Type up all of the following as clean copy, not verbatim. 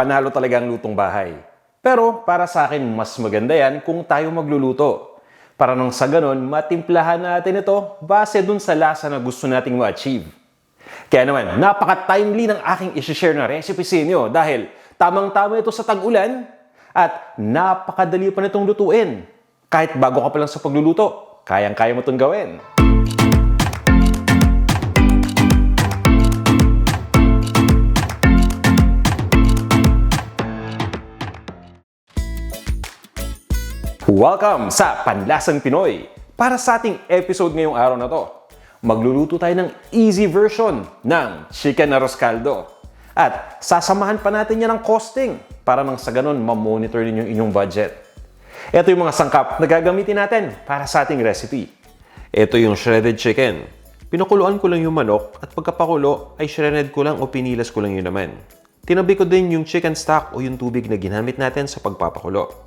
panalo talaga ang lutong bahay. Pero para sa akin, mas maganda yan kung tayo magluluto. Para nang sa ganon, matimplahan natin ito base dun sa lasa na gusto nating ma-achieve. Kaya naman, napaka-timely ng aking isi-share na recipe sa inyo dahil tamang-tama ito sa tag-ulan at napakadali pa nitong lutuin. Kahit bago ka pa lang sa pagluluto, kayang-kaya mo itong gawin. Welcome sa Panlasang Pinoy! Para sa ating episode ngayong araw na to, magluluto tayo ng easy version ng chicken arroz caldo. At sasamahan pa natin yan ng costing para nang sa ganun ma-monitor ninyo inyong budget. Ito yung mga sangkap na gagamitin natin para sa ating recipe. Ito yung shredded chicken. Pinakuluan ko lang yung manok at pagkapakulo ay shredded ko lang o pinilas ko lang yun naman. Tinabi ko din yung chicken stock o yung tubig na ginamit natin sa pagpapakulo.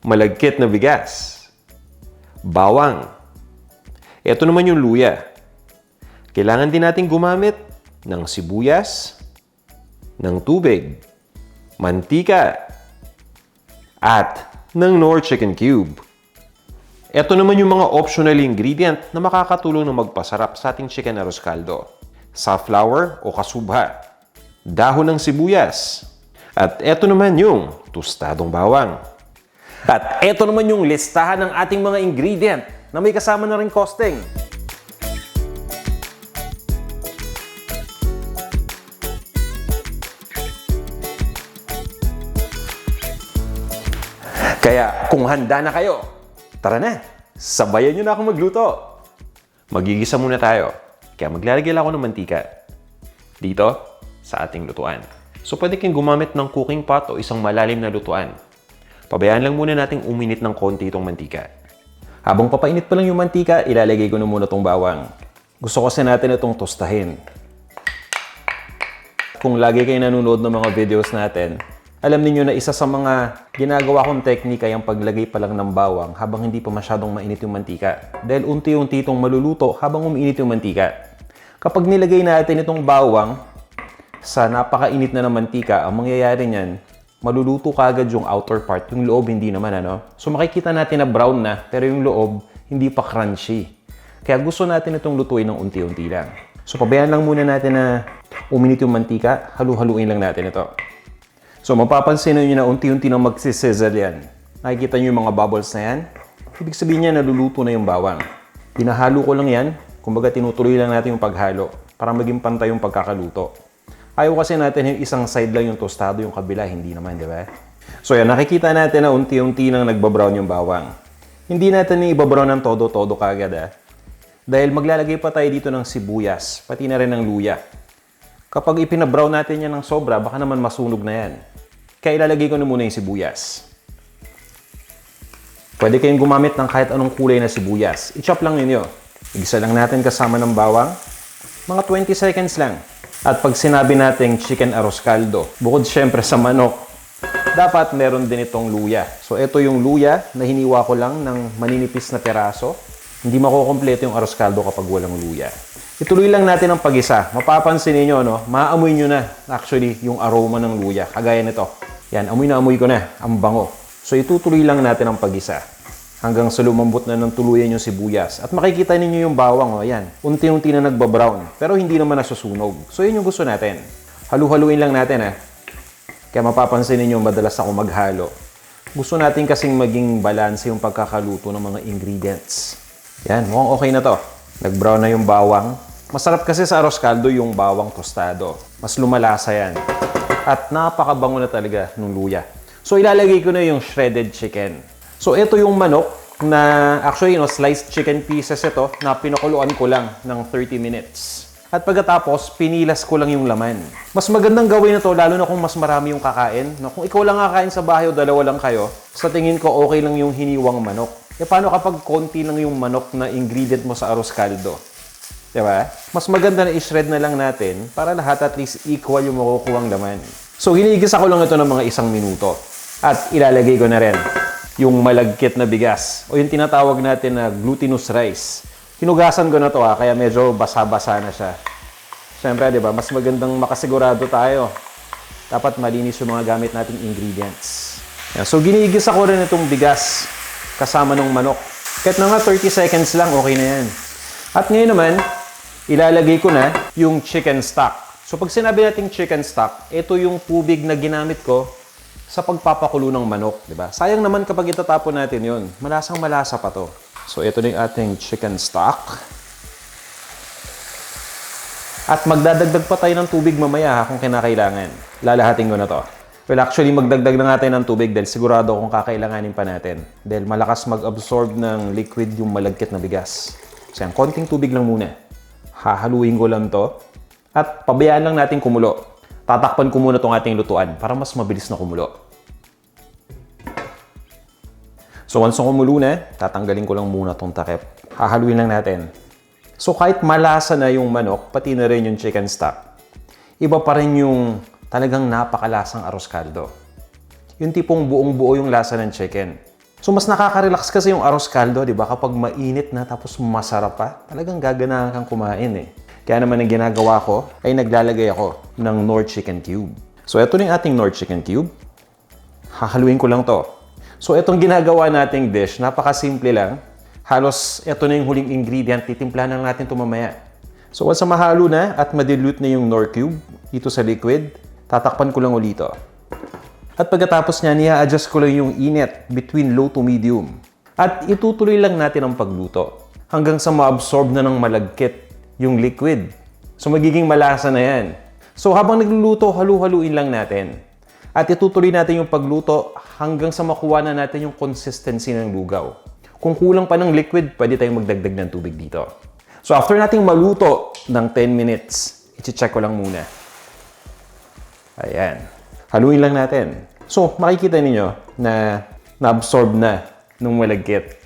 Malagkit na bigas, bawang, ito naman yung luya. Kailangan din natin gumamit ng sibuyas, ng tubig, mantika, at ng Knorr chicken cube. Ito naman yung mga optional ingredient na makakatulong na magpasarap sa ating chicken arroz caldo. Safflower o kasubha, dahon ng sibuyas, at ito naman yung tostadong bawang. At ito naman yung listahan ng ating mga ingredient na may kasama na rin costing. Kaya kung handa na kayo, tara na, sabayan nyo na ako magluto. Magigisa muna tayo, kaya maglalagay lang ako ng mantika dito sa ating lutuan. So pwede kayong gumamit ng cooking pot o isang malalim na lutuan. Pabayaan lang muna nating uminit ng konti itong mantika. Habang papainit pa lang yung mantika, ilalagay ko na muna itong bawang. Gusto kasi natin itong tostahin. Kung lagi kayo nanonood ng mga videos natin, alam niyo na isa sa mga ginagawa kong teknika yung paglagay pa lang ng bawang habang hindi pa masyadong mainit yung mantika. Dahil unti-unti itong maluluto habang umiinit yung mantika. Kapag nilagay natin itong bawang sa napakainit na ng mantika, ang mangyayari niyan, maluluto kaagad yung outer part, yung loob hindi naman So makikita natin na brown na, pero yung loob hindi pa crunchy. Kaya gusto natin itong lutuin ng unti-unti lang. So pabayaan lang muna natin na uminit yung mantika, halu-haluin lang natin ito. So mapapansin nyo na unti-unti nang magsisizzle yan. Nakikita nyo yung mga bubbles na yan? Ibig sabihin niya naluluto na yung bawang. Pinahalo ko lang yan, kumbaga tinutuloy lang natin yung paghalo para maging pantay yung pagkakaluto. Ayaw kasi natin yung isang side lang yung tostado, yung kabila, hindi naman, di ba? So yan, nakikita natin na unti-unti nang nagbabrown yung bawang. Hindi natin yung ibabrown ng todo-todo kagad, Dahil maglalagay pa tayo dito ng sibuyas, pati na rin ng luya. Kapag ipinabrown natin yan ng sobra, baka naman masunog na yan. Kaya ilalagay ko na muna yung sibuyas. Pwede kayong gumamit ng kahit anong kulay na sibuyas. I-chop lang ninyo. Igisa lang natin kasama ng bawang. Mga 20 seconds lang. At pag sinabi nating chicken arroz caldo, bukod syempre sa manok, dapat meron din itong luya. So ito yung luya na hiniwa ko lang ng maninipis na peraso. Hindi makukompleto yung arroz caldo kapag walang luya. Ituloy lang natin ang pag-isa. Mapapansin niyo, maamoy nyo na actually yung aroma ng luya. Kagaya nito. Yan, amoy na amoy ko na. Ang bango. So itutuloy lang natin ang pag-isa. Hanggang sa lumambot na ng tuluyan yung sibuyas. At makikita ninyo yung bawang, yan. Unti-unti na nagbabrown. Pero hindi naman nasusunog. So yun yung gusto natin. Halu-haluin lang natin, Kaya mapapansin ninyo, madalas ako maghalo. Gusto natin kasing maging balance yung pagkakaluto ng mga ingredients. Yan, mukhang okay na to. Nag-brown na yung bawang. Masarap kasi sa arroz caldo yung bawang tostado. Mas lumalasa yan. At napakabango na talaga ng luya. So ilalagay ko na yung shredded chicken. So ito yung manok na actually sliced chicken pieces ito na pinakuluan ko lang ng 30 minutes. At pagkatapos, pinilas ko lang yung laman. Mas magandang gawin na to lalo na kung mas marami yung kakain. Kung ikaw lang kakain sa bahay o dalawa lang kayo, sa tingin ko okay lang yung hiniwang manok. Paano kapag konti lang yung manok na ingredient mo sa arroz caldo? Diba? Mas maganda na i-shred na lang natin para lahat at least equal yung makukuhang laman. So hinigisa ko lang ito ng mga 1 minuto. At ilalagay ko na rin yung malagkit na bigas o yung tinatawag natin na glutinous rice. Hinugasan ko na to kaya medyo basa-basa na siya. Siyempre, di ba, mas magandang makasigurado tayo Dapat malinis yung mga gamit nating ingredients. Yan. So, ginigisa ko rin itong bigas kasama ng manok. Kahit na nga 30 seconds lang, okay na yan. At ngayon naman, ilalagay ko na yung chicken stock. So, pag sinabi nating chicken stock, ito yung tubig na ginamit ko sa pagpapakulo ng manok, di ba? Sayang naman kapag itatapon natin yun. Malasang malasa pa to. So, ito na yung ating chicken stock. At magdadagdag pa tayo ng tubig mamaya kung kinakailangan. Lalahatin ko na to. Well, actually, magdagdag na nga tayo ng tubig dahil sigurado kung kakailanganin pa natin. Dahil malakas mag-absorb ng liquid yung malagkit na bigas. So, yan, konting tubig lang muna. Hahaluin ko lang to. At pabayaan lang natin kumulo. Tatakpan ko muna tong ating lutuan para mas mabilis na kumulo. So, once na kumulo na, tatanggalin ko lang muna tong takip. Hahaluin lang natin. So, kahit malasa na yung manok, pati na rin yung chicken stock, iba pa rin yung talagang napakalasang arroz caldo. Yung tipong buong-buo yung lasa ng chicken. So, mas nakaka-relax kasi yung arroz caldo, di ba? Kapag mainit na tapos masarap pa, talagang gaganahan kang kumain eh. Kaya naman ang ginagawa ko ay naglalagay ako ng Knorr Chicken Cube. So, ito na yung ating Knorr Chicken Cube. Hahaluin ko lang to. So, itong ginagawa nating dish, napakasimple lang. Halos ito na yung huling ingredient, titimplahan lang natin ito mamaya. So once na mahalo na at madilute na yung Knorr Cube dito sa liquid, tatakpan ko lang ulit ito. At pagkatapos niya, i-adjust ko lang yung init between low to medium. At itutuloy lang natin ang pagluto hanggang sa ma-absorb na ng malagkit yung liquid. So magiging malasa na yan. So habang nagluluto, halu-haluin lang natin. At itutuloy natin yung pagluto hanggang sa makuha na natin yung consistency ng lugaw. Kung kulang pa ng liquid, pwede tayong magdagdag ng tubig dito. So after nating maluto ng 10 minutes, i-check ko lang muna. Ayan. Haluin lang natin. So makikita ninyo na na-absorb na nung malagkit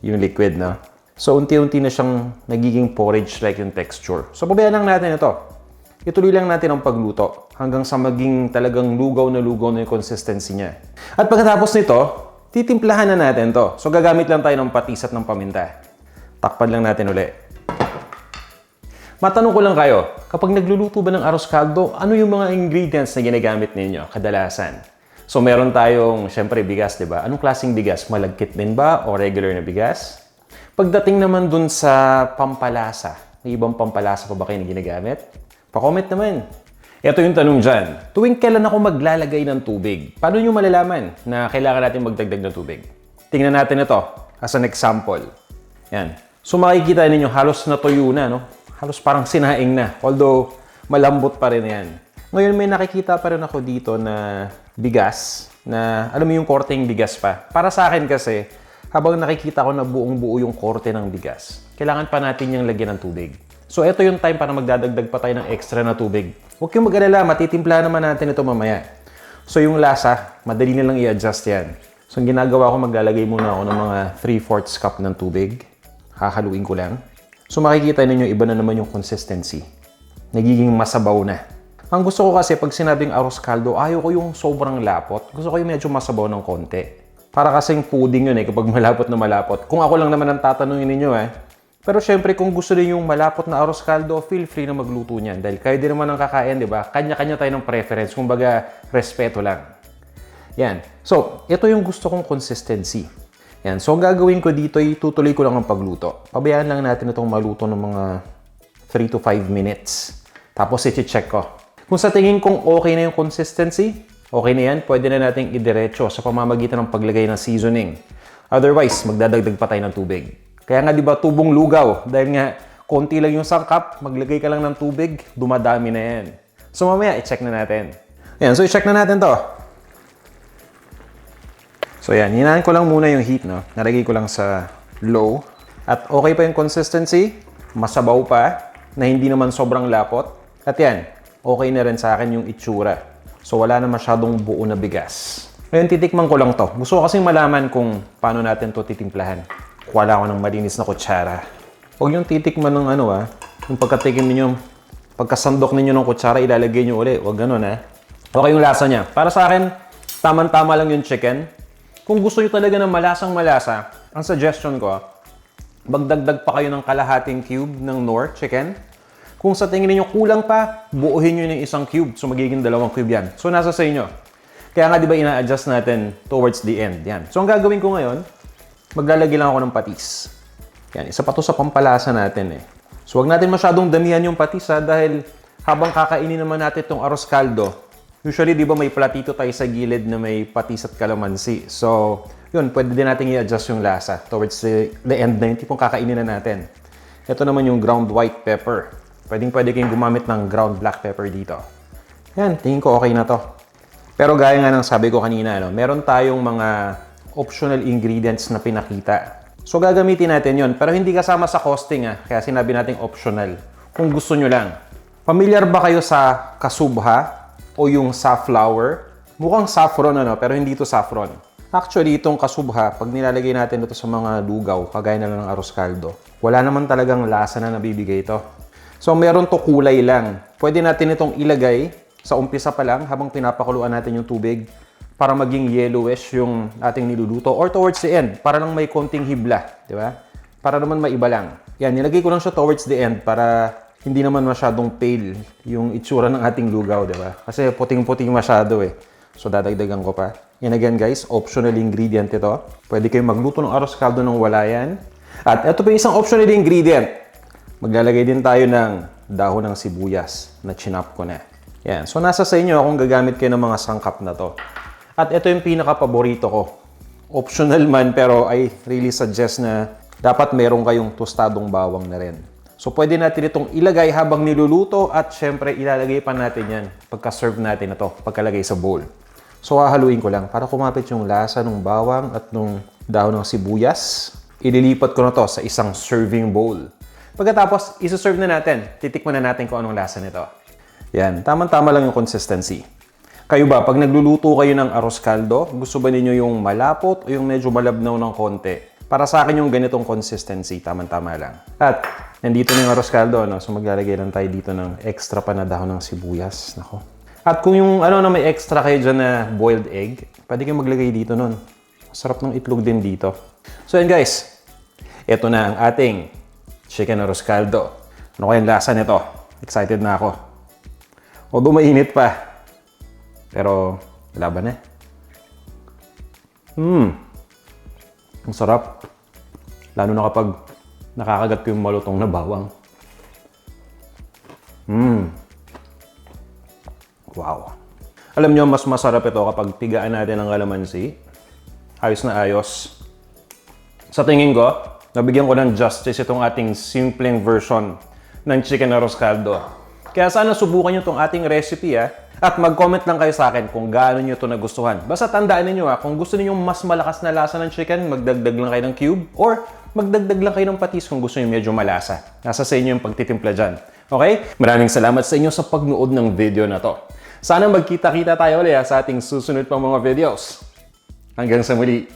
yung liquid, no? So unti-unti na siyang nagiging porridge-like yung texture. So pabayaan lang natin ito. Ituloy lang natin ang pagluto hanggang sa maging talagang lugaw na yung consistency niya. At pagkatapos nito, titimplahan na natin to. So, gagamit lang tayo ng patis at ng paminta. Takpan lang natin uli. Matanong ko lang kayo, kapag nagluluto ba ng arroz caldo, ano yung mga ingredients na ginagamit ninyo kadalasan? So, meron tayong, syempre, bigas, di ba? Anong klaseng bigas? Malagkit din ba o regular na bigas? Pagdating naman dun sa pampalasa, may ibang pampalasa pa ba kayo na ginagamit? Pa-comment naman. Ito yung tanong dyan. Tuwing kailan ako maglalagay ng tubig? Paano nyo malalaman na kailangan natin magdagdag ng tubig? Tingnan natin ito as an example. Yan. So makikita ninyo halos natuyo na, no? Halos parang sinaing na. Although malambot pa rin yan. Ngayon may nakikita pa rin ako dito na bigas na alam mo yung korteng bigas pa. Para sa akin kasi, habang nakikita ko na buong-buo yung korte ng bigas, kailangan pa natin yung lagyan ng tubig. So, ito yung time para magdadagdag pa tayo ng extra na tubig. Huwag kayong mag-alala, matitimpla naman natin ito mamaya. So, yung lasa, madali na lang i-adjust yan. So, ang ginagawa ko, maglalagay muna ako ng mga 3/4 cup ng tubig. Hahaluin ko lang. So, makikita ninyo, iba na naman yung consistency. Nagiging masabaw na. Ang gusto ko kasi, pag sinabing arroz caldo, ayaw ko yung sobrang lapot. Gusto ko yung medyo masabaw ng konti. Para kasing pudding yun kapag malapot na malapot. Kung ako lang naman ang tatanungin ninyo Pero syempre, kung gusto niyo yung malapot na arroz caldo, feel free na magluto niyan. Dahil kayo din naman ang kakain, di ba? Kanya-kanya tayo ng preference. Kumbaga, respeto lang. Yan. So, ito yung gusto kong consistency. Yan. So, ang gagawin ko dito, itutuloy ko lang ang pagluto. Pabayaan lang natin itong maluto ng mga 3 to 5 minutes. Tapos, i-check ko. Kung sa tingin kong okay na yung consistency, okay na yan, pwede na nating idiretso sa pamamagitan ng paglagay ng seasoning. Otherwise, magdadagdag pa tayo ng tubig. Kaya nga, di ba, tubong lugaw. Dahil nga, konti lang yung sangkap, maglagay ka lang ng tubig, dumadami na yan. So, mamaya, i-check na natin. Ayan, so i-check na natin to. So, yan, hinaan ko lang muna yung heat, no? Nalagay ko lang sa low. At okay pa yung consistency, masabaw pa, na hindi naman sobrang lapot. At yan, okay na rin sa akin yung itsura. So, wala na masyadong buo na bigas. Ngayon, titikman ko lang to. Gusto ko kasing malaman kung paano natin to titimplahan. Wala ako ng malinis na kutsara. Huwag yung titikman ng yung pagkatikim ninyo, pagkasandok ninyo ng kutsara, ilalagay nyo uli. Huwag ganun, Okay yung lasa niya. Para sa akin, tama-tama lang yung chicken. Kung gusto nyo talaga ng malasang-malasa, ang suggestion ko, magdagdag pa kayo ng kalahating cube ng Knorr chicken. Kung sa tingin niyo kulang pa, buuhin niyo ng isang cube. So magiging 2 cube yan. So nasa sa inyo. Kaya nga 'di ba ina-adjust natin towards the end. Yan. So ang gagawin ko ngayon, maglalagay lang ako ng patis. Yan, isa pa to sa pampalasa natin eh. So wag natin masyadong damihan yung patis dahil habang kakainin naman natin itong arroz caldo, usually 'di ba may platito tayo sa gilid na may patis at kalamansi. So yun, pwede din natin i-adjust yung lasa towards the end na yung tipong kakainin na natin. Ito naman yung ground white pepper. Pwede kayong gumamit ng ground black pepper dito. Yan, tingin ko okay na to. Pero gaya nga ng sabi ko kanina, meron tayong mga optional ingredients na pinakita. So gagamitin natin yon, pero hindi kasama sa costing kaya sinabi natin optional. Kung gusto nyo lang. Familiar ba kayo sa kasubha o yung safflower? Mukhang saffron pero hindi ito saffron. Actually, itong kasubha, pag nilalagay natin ito sa mga lugaw, kagaya na lang ng arroz caldo, wala naman talagang lasa na nabibigay ito. So, meron to kulay lang. Pwede natin itong ilagay sa umpisa pa lang habang pinapakuluan natin yung tubig para maging yellowish yung ating niluluto or towards the end para lang may konting hibla, di ba? Para naman maiba lang. Yan, nilagay ko lang siya towards the end para hindi naman masyadong pale yung itsura ng ating lugaw, di ba? Kasi puting-puting masyado eh. So, dadagdagan ko pa. Yan again guys, optional ingredient ito. Pwede kayong magluto ng arroz caldo nang wala yan. At ito pa yung isang optional ingredient. Maglalagay din tayo ng dahon ng sibuyas na chinop ko na. Yan. So, nasa sa inyo kung gagamit kayo ng mga sangkap na to. At ito yung pinaka-paborito ko. Optional man, pero I really suggest na dapat meron kayong tostadong bawang na rin. So, pwede natin itong ilagay habang niluluto at syempre ilalagay pa natin yan pagka-serve natin ito, pagkalagay sa bowl. So, hahaluin ko lang para kumapit yung lasa ng bawang at ng dahon ng sibuyas. Ililipat ko na to sa isang serving bowl. Pagkatapos, isa-serve na natin. Titikman na natin kung anong lasa nito. Yan, tamang-tama lang yung consistency. Kayo ba, pag nagluluto kayo ng arroz caldo, gusto ba ninyo yung malapot o yung medyo malabnaw ng konti? Para sa akin yung ganitong consistency, tamang-tama lang. At nandito na yung arroz caldo, so maglalagay lang tayo dito ng extra pa na dahon ng sibuyas. Nako. At kung yung na may extra kayo dyan na boiled egg, pwede kayong maglagay dito nun. Masarap ng itlog din dito. So yan guys, ito na ang ating chicken arroz caldo. Ano kayang lasa nito? Excited na ako. Although mainit pa. Pero laban Ang sarap. Lalo na kapag nakakagat ko yung malutong na bawang. Wow. Alam nyo, mas masarap ito kapag tigaan natin ang kalamansi. Ayos na ayos. Sa tingin ko, nabigyan ko ng justice itong ating simpleng version ng chicken arroz caldo. Kaya sana subukan nyo itong ating recipe at mag-comment lang kayo sa akin kung gaano nyo ito nagustuhan. Basta tandaan ninyo kung gusto niyo mas malakas na lasa ng chicken, magdagdag lang kayo ng cube or magdagdag lang kayo ng patis kung gusto niyo medyo malasa. Nasa sa inyo yung pagtitimpla dyan. Okay? Maraming salamat sa inyo sa pagnood ng video na to. Sana magkita-kita tayo ulit sa ating susunod pang mga videos. Hanggang sa muli.